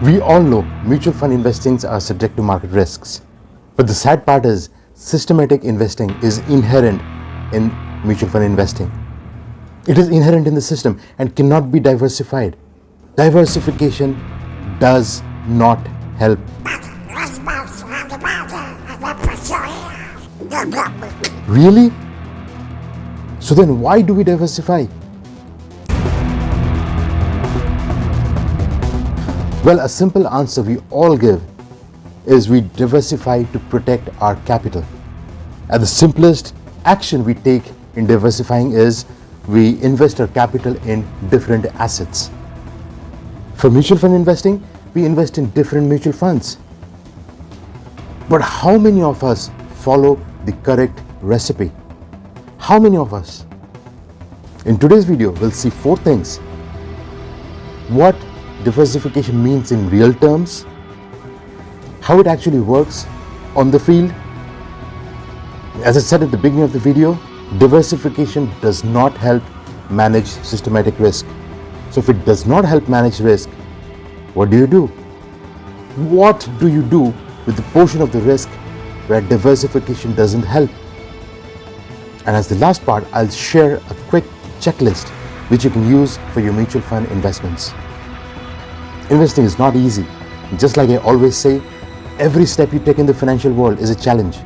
We all know mutual fund investings are subject to market risks. But the sad part is systematic investing is inherent in mutual fund investing. It is inherent in the system and cannot be diversified. Diversification does not help. Really? So then why do we diversify? Well, a simple answer we all give is we diversify to protect our capital. And the simplest action we take in diversifying is we invest our capital in different assets. For mutual fund investing, we invest in different mutual funds. But how many of us follow the correct recipe? How many of us? In today's video, we'll see 4 things. What diversification means in real terms, how it actually works on the field. As I said at the beginning of the video, diversification does not help manage systematic risk. So if it does not help manage risk, what do? What do you do with the portion of the risk where diversification doesn't help? And as the last part, I'll share a quick checklist which you can use for your mutual fund investments. Investing is not easy. Just like I always say, every step you take in the financial world is a challenge.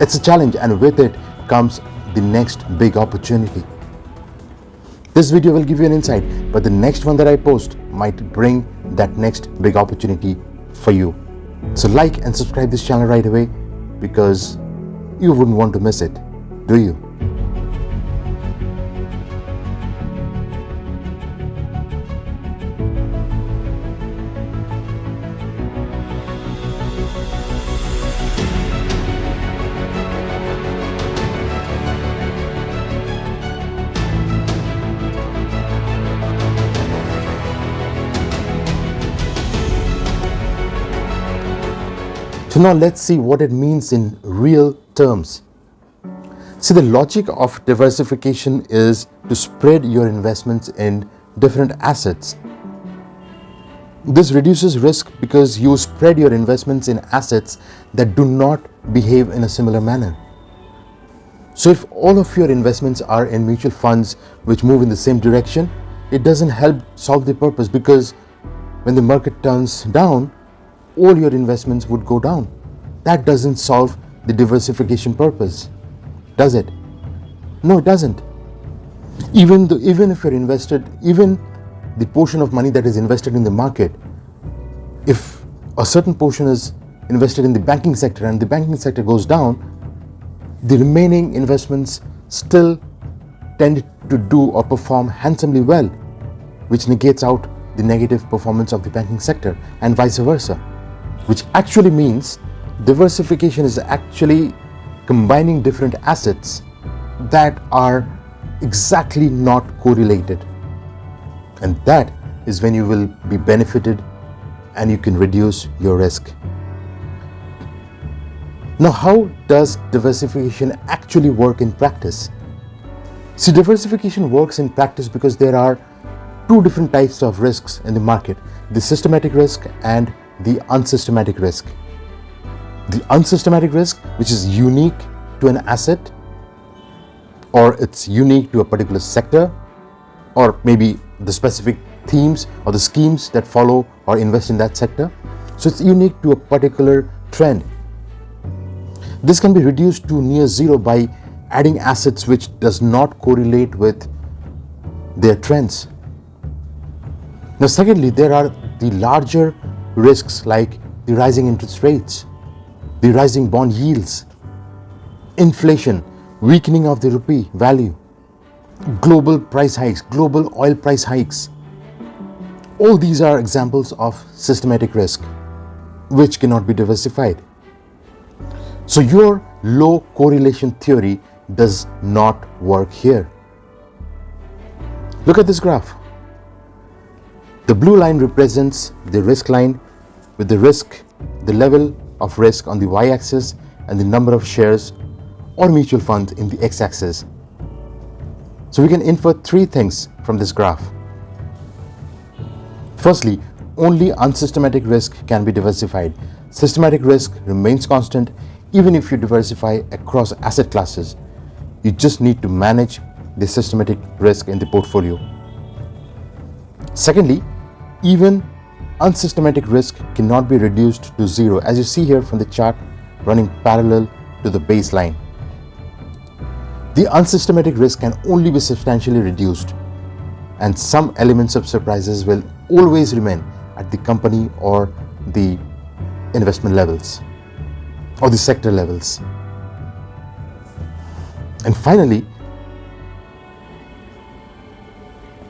It's a challenge, and with it comes the next big opportunity. This video will give you an insight, but the next one that I post might bring that next big opportunity for you. So like and subscribe this channel right away, because you wouldn't want to miss it, do you? So now let's see what it means in real terms. See, the logic of diversification is to spread your investments in different assets. This reduces risk because you spread your investments in assets that do not behave in a similar manner. So if all of your investments are in mutual funds which move in the same direction, it doesn't help solve the purpose, because when the market turns down, all your investments would go down. That doesn't solve the diversification purpose, does it? No, it doesn't. Even if you're invested, even the portion of money that is invested in the market, if a certain portion is invested in the banking sector and the banking sector goes down, the remaining investments still tend to do or perform handsomely well, which negates out the negative performance of the banking sector, and vice versa. Which actually means diversification is actually combining different assets that are exactly not correlated. And that is when you will be benefited and you can reduce your risk. Now, how does diversification actually work in practice? See, diversification works in practice because there are 2 different types of risks in the market: the systematic risk and the unsystematic risk. The unsystematic risk, which is unique to an asset, or it's unique to a particular sector, or maybe the specific themes or the schemes that follow or invest in that sector. So it's unique to a particular trend. This can be reduced to near zero by adding assets which does not correlate with their trends. Now, secondly, there are the larger risks like the rising interest rates, the rising bond yields, inflation, weakening of the rupee value, global price hikes, global oil price hikes. All these are examples of systematic risk which cannot be diversified. So your low correlation theory does not work here. Look at this graph. The blue line represents the risk line, with the level of risk on the y-axis and the number of shares or mutual funds in the x-axis. So we can infer 3 things from this graph. Firstly, only unsystematic risk can be diversified. Systematic risk remains constant even if you diversify across asset classes. You just need to manage the systematic risk in the portfolio. Secondly, even unsystematic risk cannot be reduced to zero, as you see here from the chart running parallel to the baseline. The unsystematic risk can only be substantially reduced, and some elements of surprises will always remain at the company or the investment levels or the sector levels. And finally,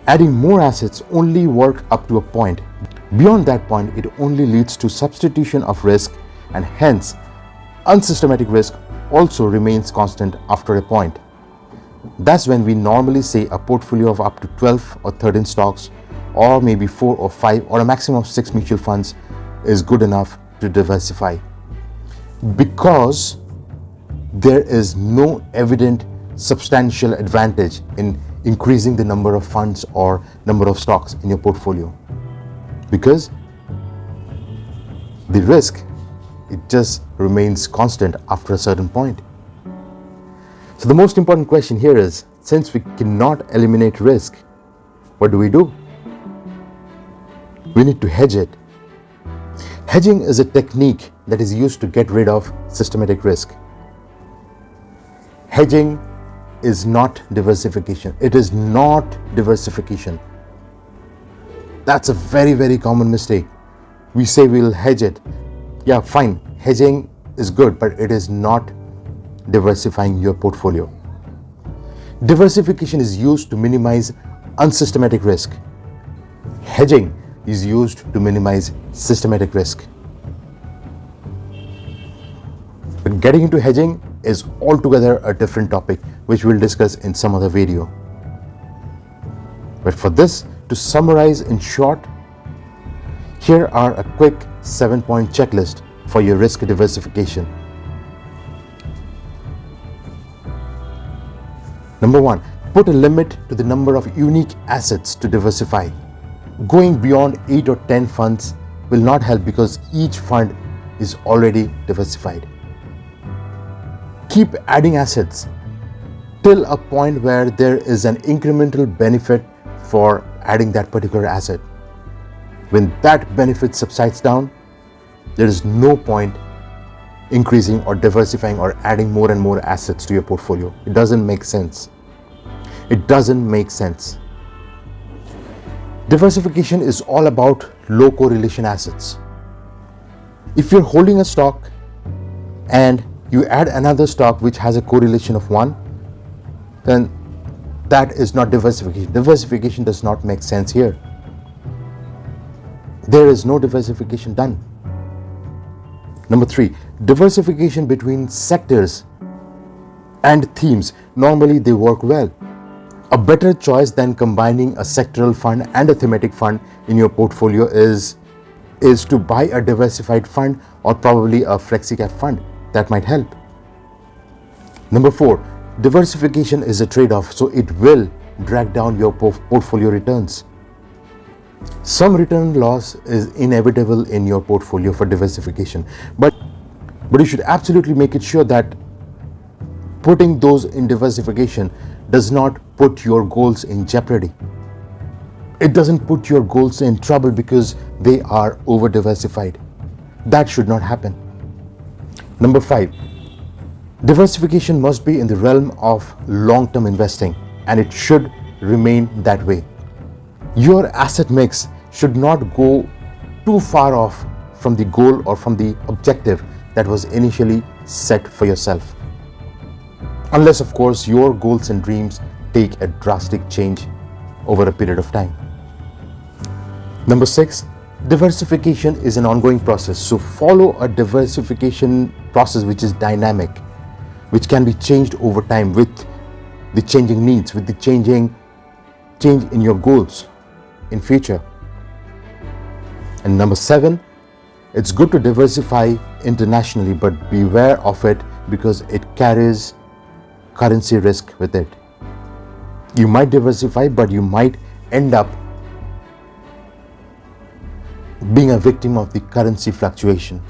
adding more assets only work up to a point. Beyond that point, it only leads to substitution of risk, and hence unsystematic risk also remains constant after a point. That's when we normally say a portfolio of up to 12 or 13 stocks, or maybe 4 or 5 or a maximum of 6 mutual funds is good enough to diversify, because there is no evident substantial advantage in increasing the number of funds or number of stocks in your portfolio, because the risk, it just remains constant after a certain point. So the most important question here is, since we cannot eliminate risk, what do? We need to hedge it. Hedging is a technique that is used to get rid of systematic risk. Hedging is not diversification. It is not diversification. That's a very, very common mistake. We say we'll hedge it. Yeah, fine. Hedging is good, but it is not diversifying your portfolio. Diversification is used to minimize unsystematic risk. Hedging is used to minimize systematic risk. But getting into hedging is altogether a different topic, which we'll discuss in some other video. But for this, to summarize in short, here are a quick 7-point checklist for your risk diversification. Number 1, put a limit to the number of unique assets to diversify. Going beyond 8 or 10 funds will not help, because each fund is already diversified. Keep adding assets till a point where there is an incremental benefit for adding that particular asset. When that benefit subsides down, there is no point increasing or diversifying or adding more and more assets to your portfolio. It doesn't make sense. It doesn't make sense. Diversification is all about low correlation assets. If you're holding a stock and you add another stock which has a correlation of 1, then that is not diversification. Diversification does not make sense here. There is no diversification done. Number 3, diversification between sectors and themes. Normally they work well. A better choice than combining a sectoral fund and a thematic fund in your portfolio is to buy a diversified fund or probably a flexi-cap fund. That might help. Number 4, diversification is a trade-off, so it will drag down your portfolio returns. Some return loss is inevitable in your portfolio for diversification, but you should absolutely make it sure that putting those in diversification does not put your goals in jeopardy. It doesn't put your goals in trouble because they are over diversified. That should not happen. Number 5, diversification must be in the realm of long-term investing, and it should remain that way. Your asset mix should not go too far off from the goal or from the objective that was initially set for yourself. Unless, of course, your goals and dreams take a drastic change over a period of time. Number 6, diversification is an ongoing process. So follow a diversification process which is dynamic, which can be changed over time with the changing needs, with the change in your goals in future. And number 7, it's good to diversify internationally, but beware of it because it carries currency risk with it. You might diversify, but you might end up being a victim of the currency fluctuation.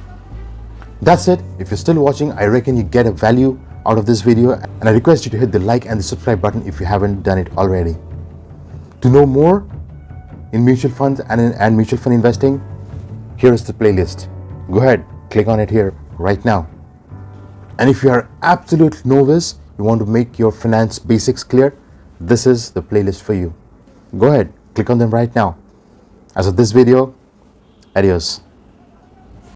That's it. If you're still watching, I reckon you get a value out of this video, and I request you to hit the like and the subscribe button if you haven't done it already. To know more in mutual funds and mutual fund investing, here is the playlist. Go ahead, click on it here right now. And if you are absolute novice, you want to make your finance basics clear, this is the playlist for you. Go ahead, click on them right now. As of this video, adios.